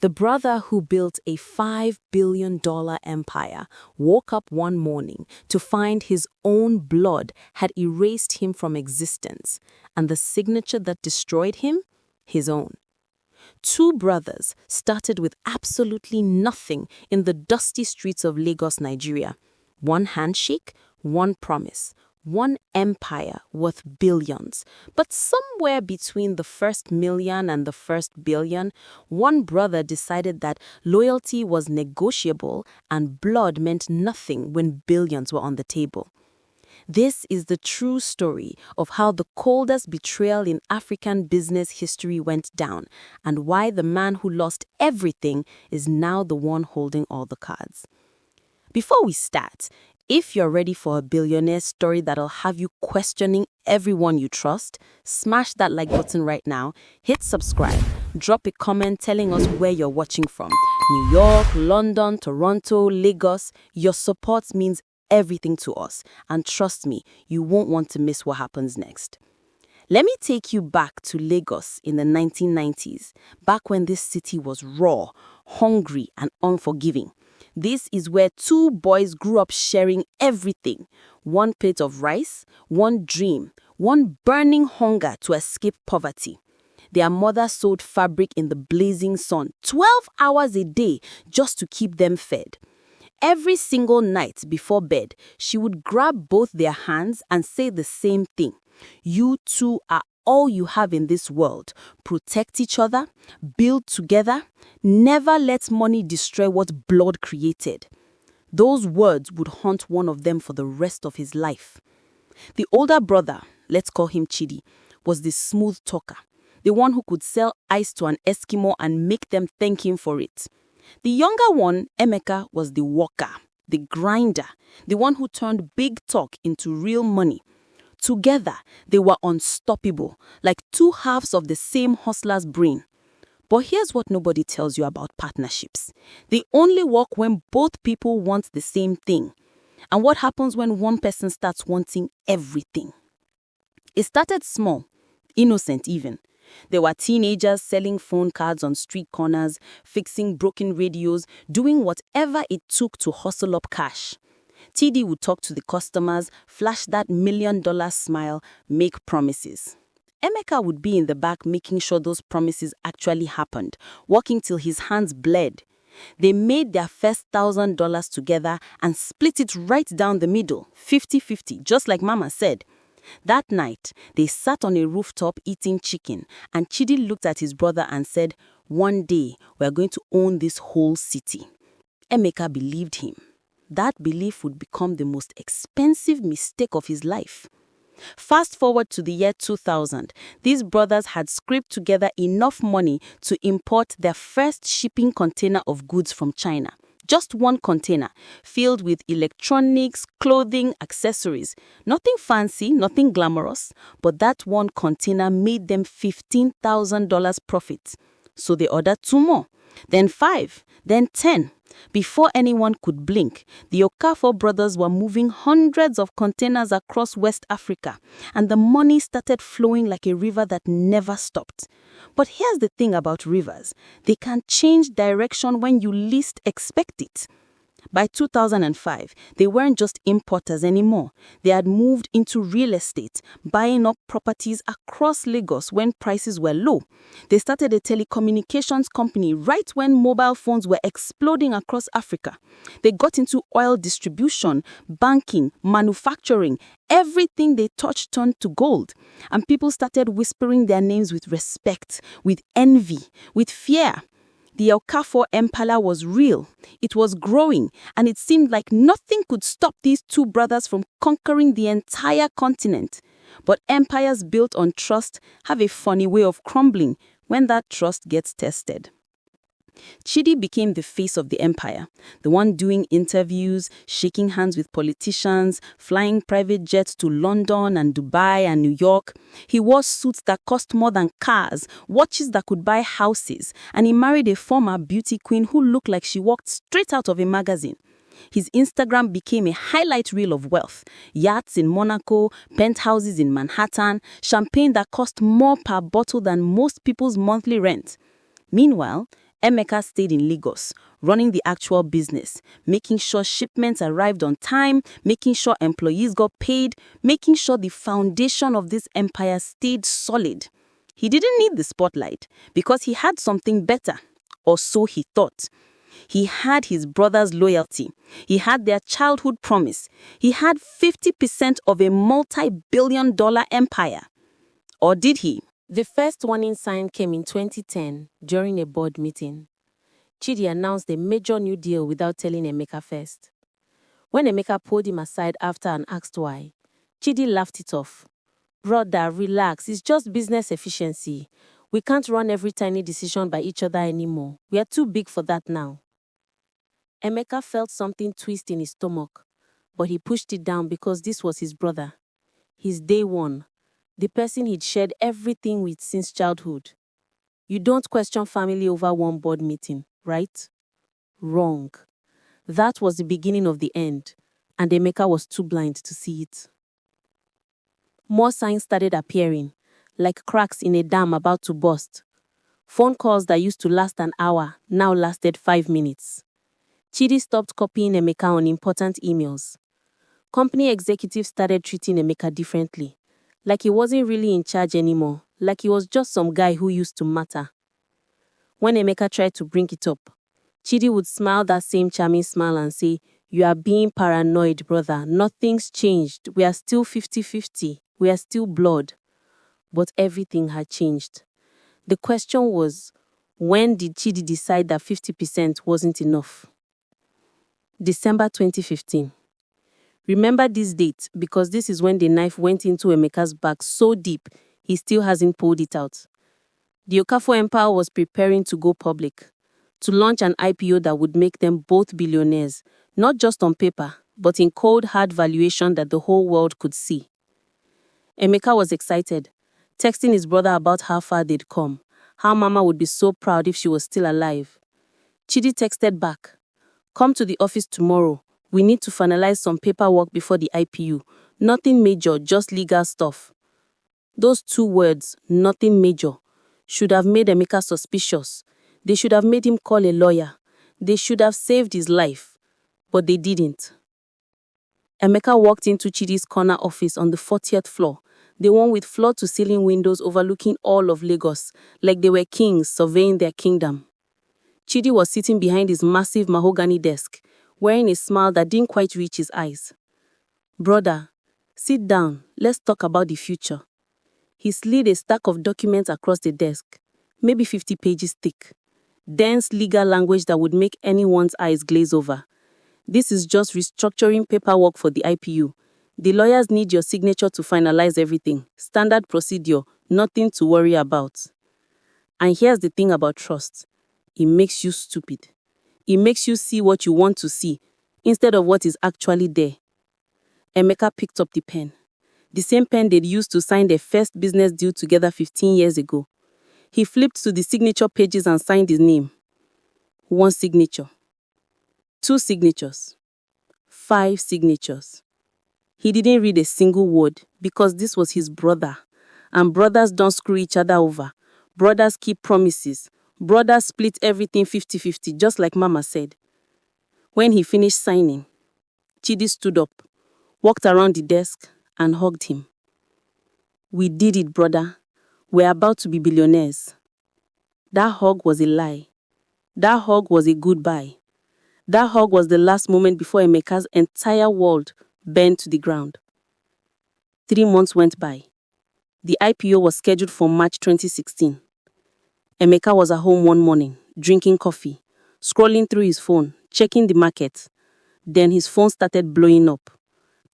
The brother who built a $5 billion empire woke up one morning to find his own blood had erased him from existence, and the signature that destroyed him? His own. Two brothers started with absolutely nothing in the dusty streets of Lagos, Nigeria. One handshake, one promise, one empire worth billions. But somewhere between the first million and the first billion, one brother decided that loyalty was negotiable and blood meant nothing when billions were on the table. This is the true story of how the coldest betrayal in African business history went down, and why the man who lost everything is now the one holding all the cards. Before we start, if you're ready for a billionaire story that'll have you questioning everyone you trust, smash that like button right now, hit subscribe, drop a comment telling us where you're watching from. New York, London, Toronto, Lagos. Your support means everything to us, and trust me, you won't want to miss what happens next. Let me take you back to Lagos in the 1990s, back when this city was raw, hungry, and unforgiving. This is where two boys grew up sharing everything. One plate of rice, one dream, one burning hunger to escape poverty. Their mother sewed fabric in the blazing sun 12 hours a day just to keep them fed. Every single night before bed, she would grab both their hands and say the same thing. You two are all you have in this world. Protect each other, build together, never let money destroy what blood created. Those words would haunt one of them for the rest of his life. The older brother, let's call him Chidi, was the smooth talker, the one who could sell ice to an Eskimo and make them thank him for it. The younger one, Emeka, was the worker, the grinder, the one who turned big talk into real money. Together, they were unstoppable, like two halves of the same hustler's brain. But here's what nobody tells you about partnerships. They only work when both people want the same thing. And what happens when one person starts wanting everything? It started small, innocent even. There were teenagers selling phone cards on street corners, fixing broken radios, doing whatever it took to hustle up cash. TD would talk to the customers, flash that $1 million smile, make promises. Emeka would be in the back making sure those promises actually happened, working till his hands bled. They made their first $1,000 together and split it right down the middle, 50-50, just like Mama said. That night, they sat on a rooftop eating chicken, and Chidi looked at his brother and said, "One day, we're going to own this whole city." Emeka believed him. That belief would become the most expensive mistake of his life. Fast forward to the year 2000, these brothers had scraped together enough money to import their first shipping container of goods from China. Just one container, filled with electronics, clothing, accessories. Nothing fancy, nothing glamorous, but that one container made them $15,000 profit. So they ordered 2 more, then 5, then 10. Before anyone could blink, the Okafor brothers were moving hundreds of containers across West Africa, and the money started flowing like a river that never stopped. But here's the thing about rivers. They can change direction when you least expect it. By 2005, they weren't just importers anymore. They had moved into real estate, buying up properties across Lagos when prices were low. They started a telecommunications company right when mobile phones were exploding across Africa. They got into oil distribution, banking, manufacturing. Everything they touched turned to gold. And people started whispering their names with respect, with envy, with fear. The Okafor Empire was real, it was growing, and it seemed like nothing could stop these two brothers from conquering the entire continent. But empires built on trust have a funny way of crumbling when that trust gets tested. Chidi became the face of the empire, the one doing interviews, shaking hands with politicians, flying private jets to London and Dubai and New York. He wore suits that cost more than cars, watches that could buy houses, and he married a former beauty queen who looked like she walked straight out of a magazine. His Instagram became a highlight reel of wealth. Yachts in Monaco, penthouses in Manhattan, champagne that cost more per bottle than most people's monthly rent. Meanwhile, Emeka stayed in Lagos, running the actual business, making sure shipments arrived on time, making sure employees got paid, making sure the foundation of this empire stayed solid. He didn't need the spotlight because he had something better, or so he thought. He had his brother's loyalty. He had their childhood promise. He had 50% of a multi-billion-dollar empire. Or did he? The first warning sign came in 2010 during a board meeting. Chidi announced a major new deal without telling Emeka first. When Emeka pulled him aside after and asked why, Chidi laughed it off. "Brother, relax, it's just business efficiency. We can't run every tiny decision by each other anymore. We are too big for that now." Emeka felt something twist in his stomach, but he pushed it down because this was his brother. His day one, the person he'd shared everything with since childhood. You don't question family over one board meeting, right? Wrong. That was the beginning of the end, and Emeka was too blind to see it. More signs started appearing, like cracks in a dam about to burst. Phone calls that used to last an hour now lasted 5 minutes. Chidi stopped copying Emeka on important emails. Company executives started treating Emeka differently, like he wasn't really in charge anymore, like he was just some guy who used to matter. When Emeka tried to bring it up, Chidi would smile that same charming smile and say, "You are being paranoid, brother. Nothing's changed. We are still 50-50. We are still blood." But everything had changed. The question was, when did Chidi decide that 50% wasn't enough? December 2015. Remember this date because this is when the knife went into Emeka's back so deep, he still hasn't pulled it out. The Okafor Empire was preparing to go public, to launch an IPO that would make them both billionaires, not just on paper, but in cold, hard valuation that the whole world could see. Emeka was excited, texting his brother about how far they'd come, how Mama would be so proud if she was still alive. Chidi texted back, "Come to the office tomorrow. We need to finalize some paperwork before the IPO. Nothing major, just legal stuff." Those 2 words, "nothing major," should have made Emeka suspicious. They should have made him call a lawyer. They should have saved his life. But they didn't. Emeka walked into Chidi's corner office on the 40th floor, the one with floor-to-ceiling windows overlooking all of Lagos, like they were kings surveying their kingdom. Chidi was sitting behind his massive mahogany desk, wearing a smile that didn't quite reach his eyes. "Brother, sit down. Let's talk about the future." He slid a stack of documents across the desk, maybe 50 pages thick. Dense legal language that would make anyone's eyes glaze over. "This is just restructuring paperwork for the IPO. The lawyers need your signature to finalize everything. Standard procedure, nothing to worry about." And here's the thing about trust. It makes you stupid. It makes you see what you want to see, instead of what is actually there. Emeka picked up the pen. The same pen they'd used to sign their first business deal together 15 years ago. He flipped to the signature pages and signed his name. 1 signature. 2 signatures. 5 signatures. He didn't read a single word because this was his brother. And brothers don't screw each other over. Brothers keep promises. Brothers split everything 50-50, just like Mama said. When he finished signing, Chidi stood up, walked around the desk, and hugged him. "We did it, brother. We're about to be billionaires." That hug was a lie. That hug was a goodbye. That hug was the last moment before Emeka's entire world burned to the ground. 3 months went by. The IPO was scheduled for March 2016. Emeka was at home one morning, drinking coffee, scrolling through his phone, checking the market. Then his phone started blowing up.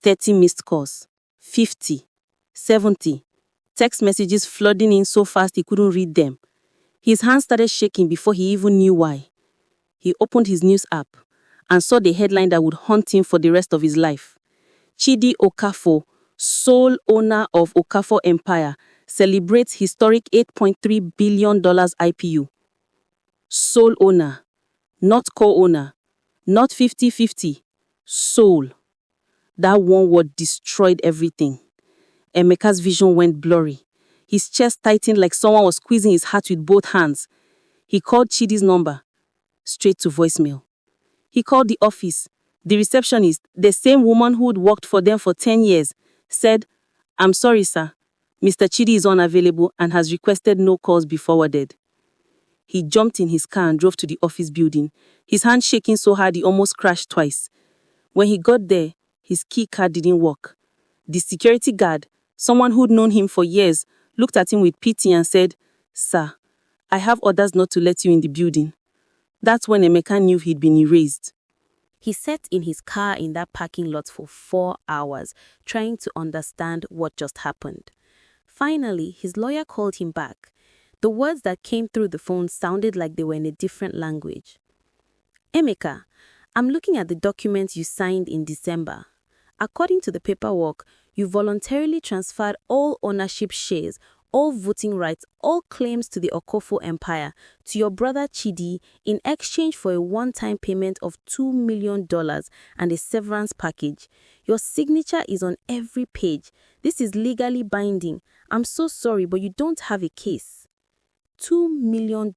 30 missed calls, 50, 70, text messages flooding in so fast he couldn't read them. His hands started shaking before he even knew why. He opened his news app and saw the headline that would haunt him for the rest of his life. Chidi Okafor, sole owner of Okafor Empire, celebrates historic $8.3 billion IPO. Sole owner, not co-owner, not 50-50, sole. That one word destroyed everything. Emeka's vision went blurry. His chest tightened like someone was squeezing his heart with both hands. He called Chidi's number, straight to voicemail. He called the office. The receptionist, the same woman who'd worked for them for 10 years, said, "I'm sorry, sir. Mr. Chidi is unavailable and has requested no calls be forwarded." He jumped in his car and drove to the office building, his hand shaking so hard he almost crashed twice. When he got there, his key card didn't work. The security guard, someone who'd known him for years, looked at him with pity and said, "Sir, I have orders not to let you in the building." That's when Emeka knew he'd been erased. He sat in his car in that parking lot for 4 hours, trying to understand what just happened. Finally, his lawyer called him back. The words that came through the phone sounded like they were in a different language. "Emeka, I'm looking at the documents you signed in December. According to the paperwork, you voluntarily transferred all ownership shares, all voting rights, all claims to the Okofo Empire to your brother Chidi in exchange for a one-time payment of $2 million and a severance package. Your signature is on every page. This is legally binding. I'm so sorry, but you don't have a case." $2 million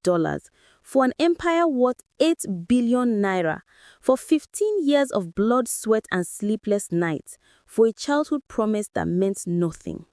for an empire worth 8 billion naira, for 15 years of blood, sweat, and sleepless nights, for a childhood promise that meant nothing.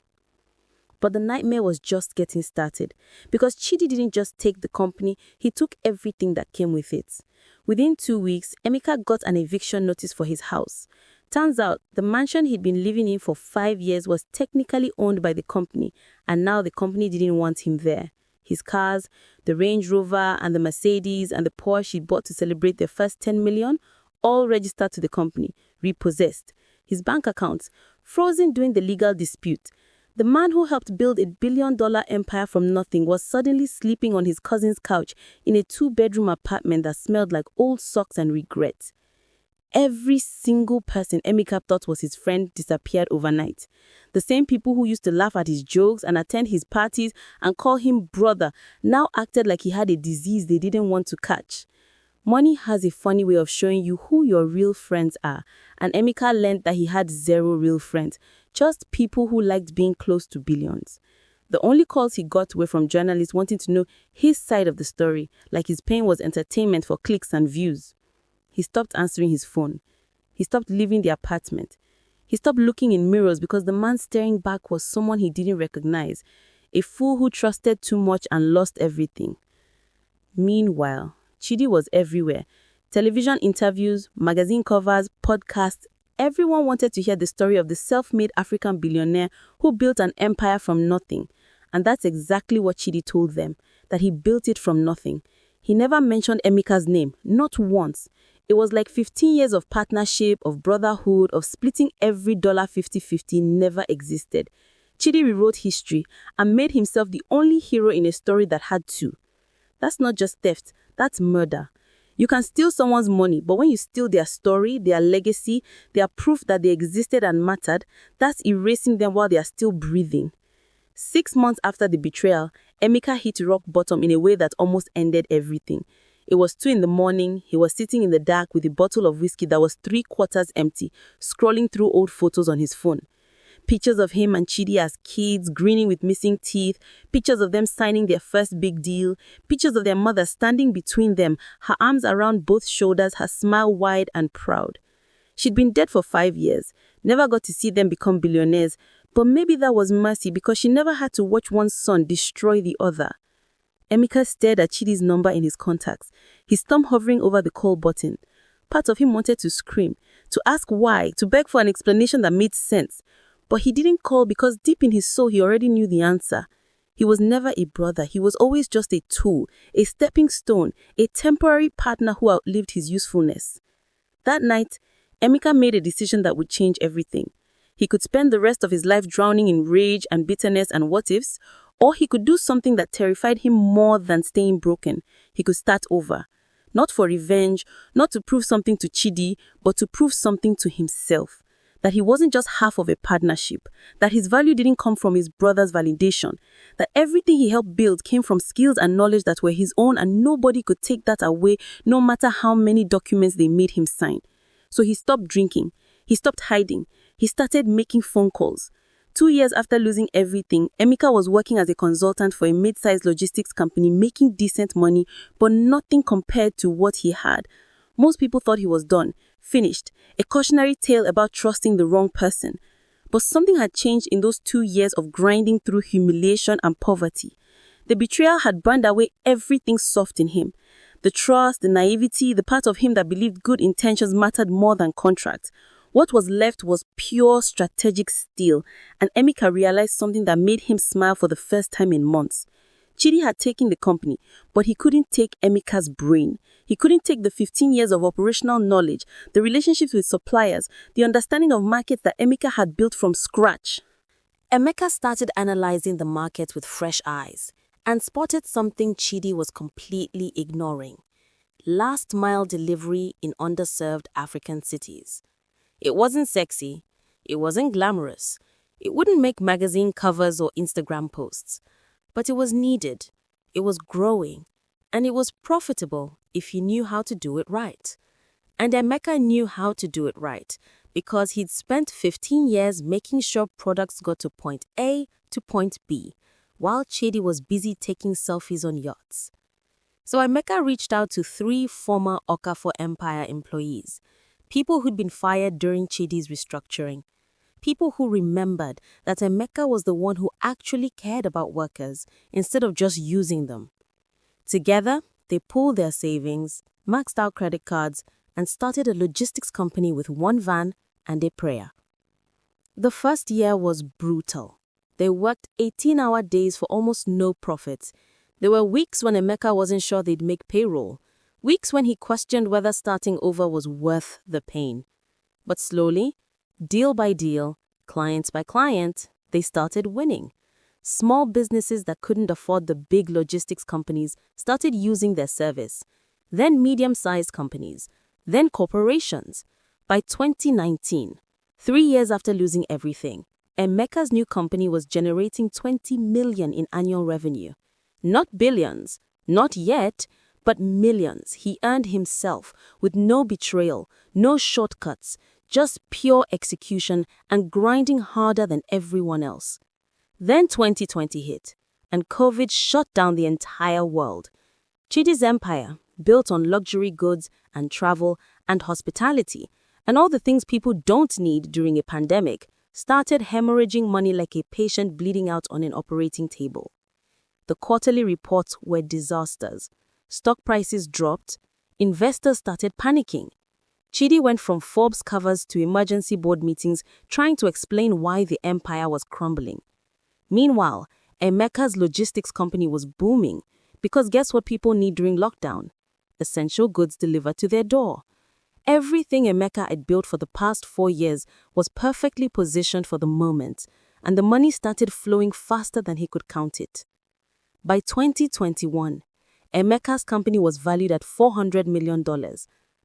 But the nightmare was just getting started, because Chidi didn't just take the company, he took everything that came with it. Within 2 weeks, Emeka got an eviction notice for his house. Turns out, the mansion he'd been living in for 5 years was technically owned by the company, and now the company didn't want him there. His cars, the Range Rover and the Mercedes and the Porsche he bought to celebrate their first 10 million, all registered to the company, repossessed. His bank accounts, frozen during the legal dispute. The man who helped build a billion-dollar empire from nothing was suddenly sleeping on his cousin's couch in a 2-bedroom apartment that smelled like old socks and regret. Every single person Emeka thought was his friend disappeared overnight. The same people who used to laugh at his jokes and attend his parties and call him brother now acted like he had a disease they didn't want to catch. Money has a funny way of showing you who your real friends are, and Emeka learned that he had 0 real friends, just people who liked being close to billions. The only calls he got were from journalists wanting to know his side of the story, like his pain was entertainment for clicks and views. He stopped answering his phone. He stopped leaving the apartment. He stopped looking in mirrors because the man staring back was someone he didn't recognize, a fool who trusted too much and lost everything. Meanwhile, Chidi was everywhere. Television interviews, magazine covers, podcasts. Everyone wanted to hear the story of the self-made African billionaire who built an empire from nothing. And that's exactly what Chidi told them, that he built it from nothing. He never mentioned Emeka's name, not once. It was like 15 years of partnership, of brotherhood, of splitting every dollar 50-50 never existed. Chidi rewrote history and made himself the only hero in a story that had two. That's not just theft, that's murder. You can steal someone's money, but when you steal their story, their legacy, their proof that they existed and mattered, that's erasing them while they are still breathing. 6 months after the betrayal, Emeka hit rock bottom in a way that almost ended everything. It was 2 a.m, he was sitting in the dark with a bottle of whiskey that was 3/4 empty, scrolling through old photos on his phone. Pictures of him and Chidi as kids, grinning with missing teeth, pictures of them signing their first big deal, pictures of their mother standing between them, her arms around both shoulders, her smile wide and proud. She'd been dead for 5 years, never got to see them become billionaires, but maybe that was mercy because she never had to watch one son destroy the other. Emeka stared at Chidi's number in his contacts, his thumb hovering over the call button. Part of him wanted to scream, to ask why, to beg for an explanation that made sense. But he didn't call because deep in his soul he already knew the answer. He was never a brother, he was always just a tool, a stepping stone, a temporary partner who outlived his usefulness. That night, Emeka made a decision that would change everything. He could spend the rest of his life drowning in rage and bitterness and what-ifs, or he could do something that terrified him more than staying broken. He could start over. Not for revenge, not to prove something to Chidi, but to prove something to himself. That he wasn't just half of a partnership, that his value didn't come from his brother's validation, that everything he helped build came from skills and knowledge that were his own and nobody could take that away no matter how many documents they made him sign. So he stopped drinking, he stopped hiding, he started making phone calls. 2 years after losing everything, Emeka was working as a consultant for a mid-sized logistics company, making decent money, but nothing compared to what he had. Most people thought he was done, finished, a cautionary tale about trusting the wrong person. But something had changed in those 2 years of grinding through humiliation and poverty. The betrayal had burned away everything soft in him. The trust, the naivety, the part of him that believed good intentions mattered more than contracts. What was left was pure strategic steel, and Emeka realized something that made him smile for the first time in months. Chidi had taken the company, but he couldn't take Emeka's brain. He couldn't take the 15 years of operational knowledge, the relationships with suppliers, the understanding of markets that Emeka had built from scratch. Emeka started analyzing the market with fresh eyes and spotted something Chidi was completely ignoring: last-mile delivery in underserved African cities. It wasn't sexy, it wasn't glamorous, it wouldn't make magazine covers or Instagram posts, but it was needed, it was growing, and it was profitable if you knew how to do it right. And Emeka knew how to do it right because he'd spent 15 years making sure products got to point A to point B, while Chidi was busy taking selfies on yachts. So Emeka reached out to 3 former Okafor Empire employees, people who'd been fired during Chidi's restructuring, people who remembered that Emeka was the one who actually cared about workers instead of just using them. Together, they pooled their savings, maxed out credit cards, and started a logistics company with 1 van and a prayer. The first year was brutal. They worked 18-hour days for almost no profit. There were weeks when Emeka wasn't sure they'd make payroll, weeks when he questioned whether starting over was worth the pain. But slowly, deal by deal, client by client, they started winning. Small businesses that couldn't afford the big logistics companies started using their service. Then medium-sized companies. Then corporations. By 2019, 3 years after losing everything, Emeka's new company was generating 20 million in annual revenue. Not billions, not yet, but millions he earned himself with no betrayal, no shortcuts, just pure execution and grinding harder than everyone else. Then 2020 hit, and COVID shut down the entire world. Chidi's empire, built on luxury goods and travel and hospitality, and all the things people don't need during a pandemic, started hemorrhaging money like a patient bleeding out on an operating table. The quarterly reports were disasters. Stock prices dropped. Investors started panicking. Chidi went from Forbes covers to emergency board meetings trying to explain why the empire was crumbling. Meanwhile, Emeka's logistics company was booming because guess what people need during lockdown? Essential goods delivered to their door. Everything Emeka had built for the past 4 years was perfectly positioned for the moment, and the money started flowing faster than he could count it. By 2021, Emeka's company was valued at $400 million.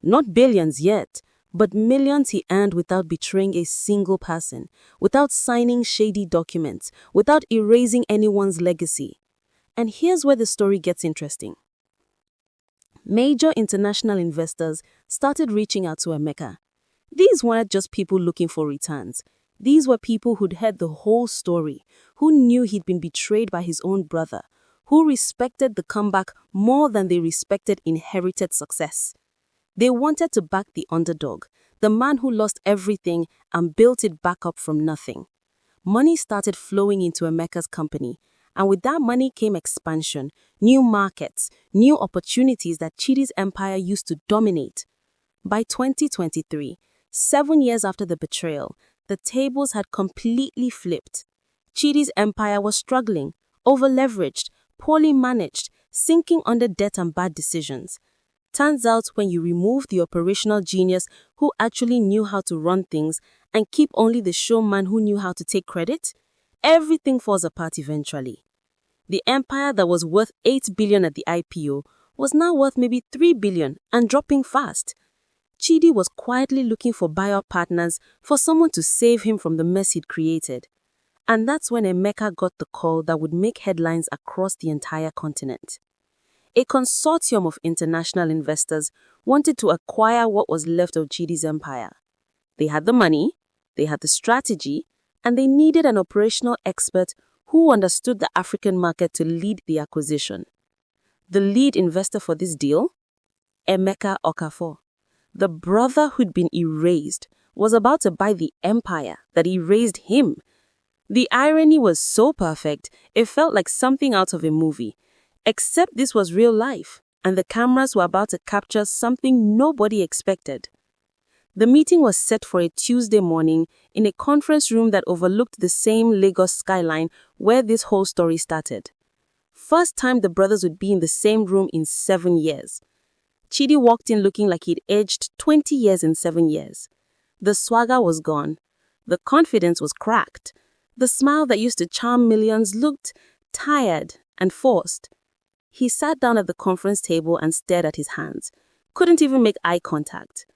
Not billions yet, but millions he earned without betraying a single person, without signing shady documents, without erasing anyone's legacy. And here's where the story gets interesting. Major international investors started reaching out to Emeka. These weren't just people looking for returns. These were people who'd heard the whole story, who knew he'd been betrayed by his own brother, who respected the comeback more than they respected inherited success. They wanted to back the underdog, the man who lost everything and built it back up from nothing. Money started flowing into Emeka's company, and with that money came expansion, new markets, new opportunities that Chidi's empire used to dominate. By 2023, 7 years after the betrayal, the tables had completely flipped. Chidi's empire was struggling, over-leveraged, poorly managed, sinking under debt and bad decisions. Turns out when you remove the operational genius who actually knew how to run things and keep only the showman who knew how to take credit, everything falls apart eventually. The empire that was worth 8 billion at the IPO was now worth maybe 3 billion and dropping fast. Chidi was quietly looking for buyout partners, for someone to save him from the mess he'd created. And that's when Emeka got the call that would make headlines across the entire continent. A consortium of international investors wanted to acquire what was left of Chidi's empire. They had the money, they had the strategy, and they needed an operational expert who understood the African market to lead the acquisition. The lead investor for this deal? Emeka Okafor. The brother who'd been erased was about to buy the empire that erased him. The irony was so perfect, it felt like something out of a movie. Except this was real life, and the cameras were about to capture something nobody expected. The meeting was set for a Tuesday morning in a conference room that overlooked the same Lagos skyline where this whole story started. First time the brothers would be in the same room in 7 years. Chidi walked in looking like he'd aged 20 years in 7 years. The swagger was gone. The confidence was cracked. The smile that used to charm millions looked tired and forced. He sat down at the conference table and stared at his hands. Couldn't even make eye contact.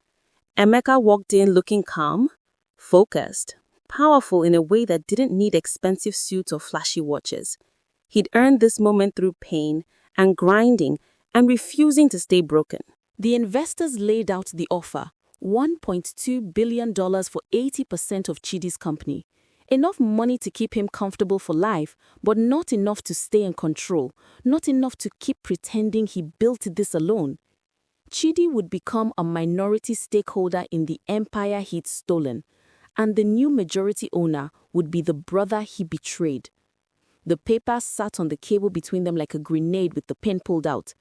Emeka walked in looking calm, focused, powerful in a way that didn't need expensive suits or flashy watches. He'd earned this moment through pain and grinding and refusing to stay broken. The investors laid out the offer, $1.2 billion for 80% of Chidi's company. Enough money to keep him comfortable for life, but not enough to stay in control, not enough to keep pretending he built this alone. Chidi would become a minority stakeholder in the empire he'd stolen, and the new majority owner would be the brother he betrayed. The papers sat on the cable between them like a grenade with the pin pulled out.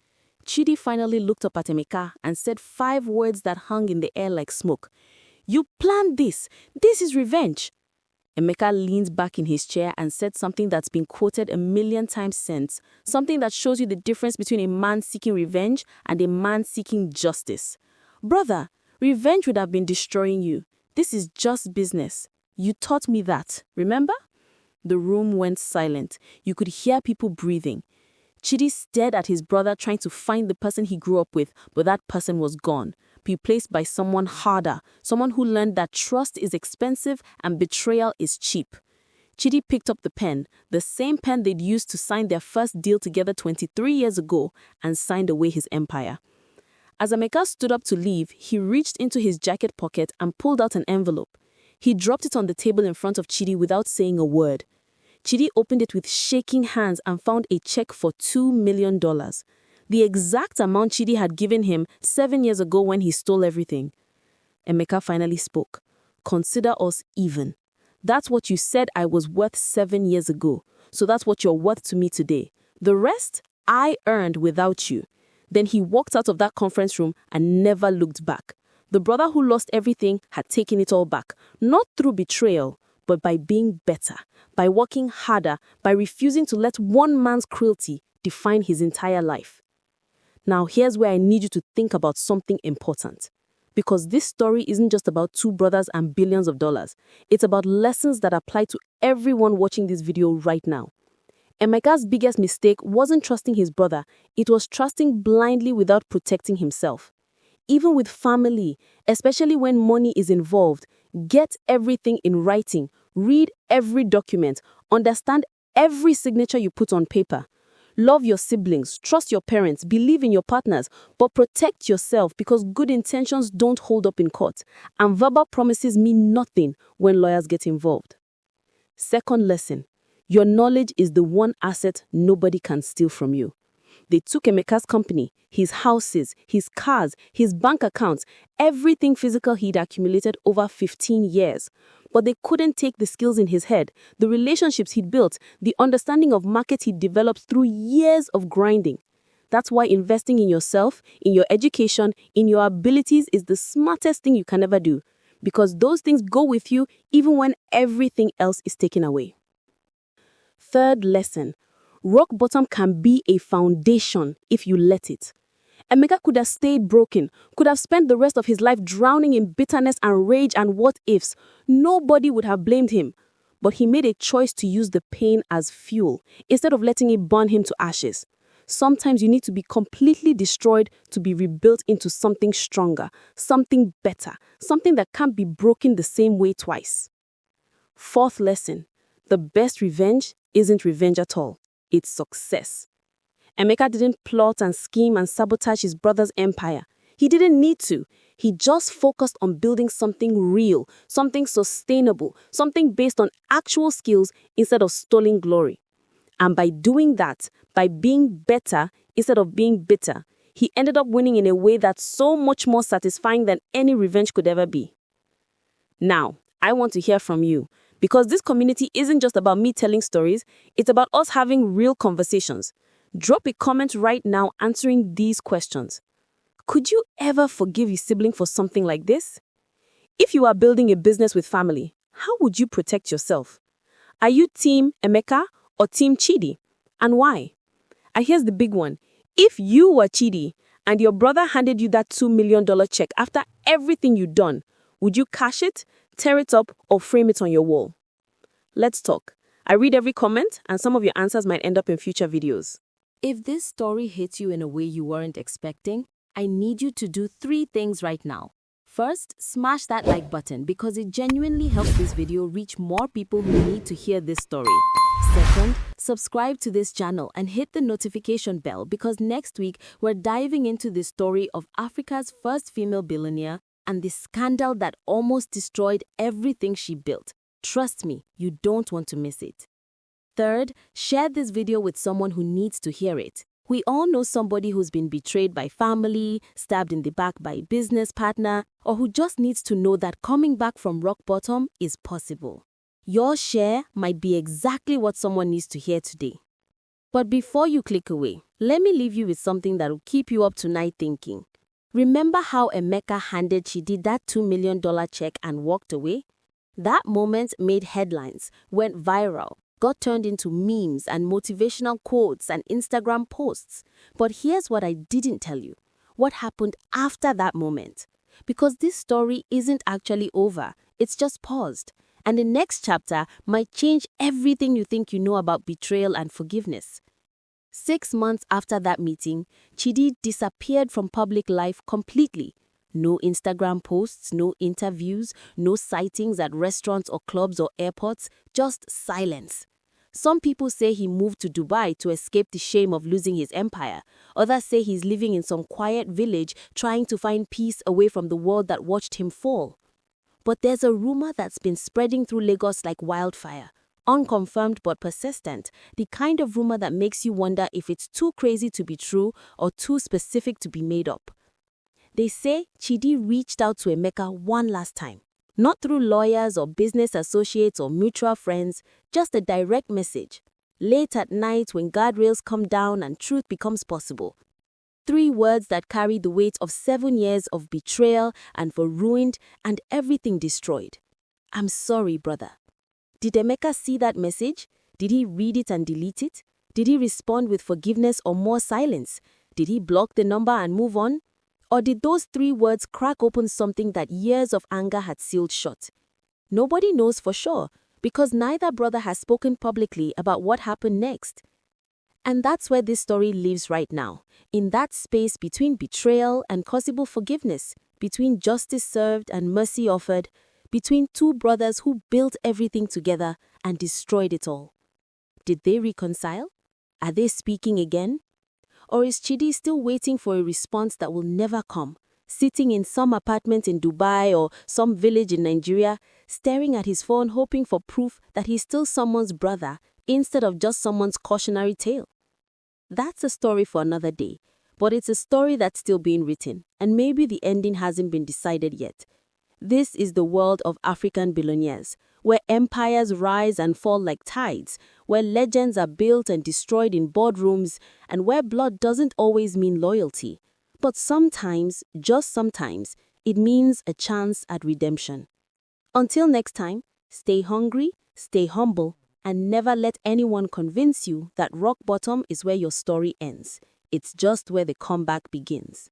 Chidi finally looked up at Emeka and said 5 words that hung in the air like smoke. "You planned this! This is revenge!" Emeka leaned back in his chair and said something that's been quoted 1,000,000 times since, something that shows you the difference between a man seeking revenge and a man seeking justice. "Brother, revenge would have been destroying you. This is just business. You taught me that, remember?" The room went silent. You could hear people breathing. Chidi stared at his brother trying to find the person he grew up with, but that person was gone, replaced by someone harder, someone who learned that trust is expensive and betrayal is cheap. Chidi picked up the pen, the same pen they'd used to sign their first deal together 23 years ago, and signed away his empire. As Emeka stood up to leave, he reached into his jacket pocket and pulled out an envelope. He dropped it on the table in front of Chidi without saying a word. Chidi opened it with shaking hands and found a check for $2 million. The exact amount Chidi had given him 7 years ago when he stole everything. Emeka finally spoke. "Consider us even. That's what you said I was worth 7 years ago, so that's what you're worth to me today. The rest, I earned without you." Then he walked out of that conference room and never looked back. The brother who lost everything had taken it all back, not through betrayal, but by being better, by working harder, by refusing to let one man's cruelty define his entire life. Now here's where I need you to think about something important. Because this story isn't just about 2 brothers and billions of dollars. It's about lessons that apply to everyone watching this video right now. Emeka's biggest mistake wasn't trusting his brother, it was trusting blindly without protecting himself. Even with family, especially when money is involved, get everything in writing, read every document, understand every signature you put on paper. Love your siblings, trust your parents, believe in your partners, but protect yourself because good intentions don't hold up in court, and verbal promises mean nothing when lawyers get involved. Second lesson, your knowledge is the one asset nobody can steal from you. They took Emeka's company, his houses, his cars, his bank accounts, everything physical he'd accumulated over 15 years. But they couldn't take the skills in his head, the relationships he'd built, the understanding of market he'd developed through years of grinding. That's why investing in yourself, in your education, in your abilities is the smartest thing you can ever do. Because those things go with you even when everything else is taken away. Third lesson. Rock bottom can be a foundation if you let it. Emeka could have stayed broken, could have spent the rest of his life drowning in bitterness and rage and what-ifs. Nobody would have blamed him. But he made a choice to use the pain as fuel, instead of letting it burn him to ashes. Sometimes you need to be completely destroyed to be rebuilt into something stronger, something better, something that can't be broken the same way twice. Fourth lesson. The best revenge isn't revenge at all. It's success. Emeka didn't plot and scheme and sabotage his brother's empire. He didn't need to. He just focused on building something real, something sustainable, something based on actual skills instead of stolen glory. And by doing that, by being better instead of being bitter, he ended up winning in a way that's so much more satisfying than any revenge could ever be. Now, I want to hear from you, because this community isn't just about me telling stories, it's about us having real conversations. Drop a comment right now answering these questions. Could you ever forgive your sibling for something like this? If you are building a business with family, how would you protect yourself? Are you Team Emeka or Team Chidi? And why? And here's the big one. If you were Chidi and your brother handed you that $2 million check after everything you'd done, would you cash it, tear it up, or frame it on your wall? Let's talk. I read every comment, and some of your answers might end up in future videos. If this story hits you in a way you weren't expecting, I need you to do 3 things right now. First, smash that like button because it genuinely helps this video reach more people who need to hear this story. Second, subscribe to this channel and hit the notification bell because next week we're diving into the story of Africa's first female billionaire and the scandal that almost destroyed everything she built. Trust me, you don't want to miss it. Third, share this video with someone who needs to hear it. We all know somebody who's been betrayed by family, stabbed in the back by a business partner, or who just needs to know that coming back from rock bottom is possible. Your share might be exactly what someone needs to hear today. But before you click away, let me leave you with something that will keep you up tonight thinking. Remember how Emeka handed Chidi that $2 million check and walked away? That moment made headlines, went viral, got turned into memes and motivational quotes and Instagram posts. But here's what I didn't tell you. What happened after that moment? Because this story isn't actually over. It's just paused. And the next chapter might change everything you think you know about betrayal and forgiveness. 6 months after that meeting, Chidi disappeared from public life completely. No Instagram posts, no interviews, no sightings at restaurants or clubs or airports, just silence. Some people say he moved to Dubai to escape the shame of losing his empire. Others say he's living in some quiet village trying to find peace away from the world that watched him fall. But there's a rumor that's been spreading through Lagos like wildfire. Unconfirmed but persistent, the kind of rumor that makes you wonder if it's too crazy to be true or too specific to be made up. They say Chidi reached out to Emeka one last time. Not through lawyers or business associates or mutual friends, just a direct message. Late at night when guardrails come down and truth becomes possible. 3 words that carry the weight of 7 years of betrayal and for ruined and everything destroyed. I'm sorry, brother. Did Emeka see that message? Did he read it and delete it? Did he respond with forgiveness or more silence? Did he block the number and move on? Or did those 3 words crack open something that years of anger had sealed shut? Nobody knows for sure, because neither brother has spoken publicly about what happened next. And that's where this story lives right now, in that space between betrayal and possible forgiveness, between justice served and mercy offered, between 2 brothers who built everything together and destroyed it all. Did they reconcile? Are they speaking again? Or is Chidi still waiting for a response that will never come, sitting in some apartment in Dubai or some village in Nigeria, staring at his phone hoping for proof that he's still someone's brother instead of just someone's cautionary tale? That's a story for another day, but it's a story that's still being written, and maybe the ending hasn't been decided yet. This is the world of African billionaires, where empires rise and fall like tides, where legends are built and destroyed in boardrooms, and where blood doesn't always mean loyalty. But sometimes, just sometimes, it means a chance at redemption. Until next time, stay hungry, stay humble, and never let anyone convince you that rock bottom is where your story ends. It's just where the comeback begins.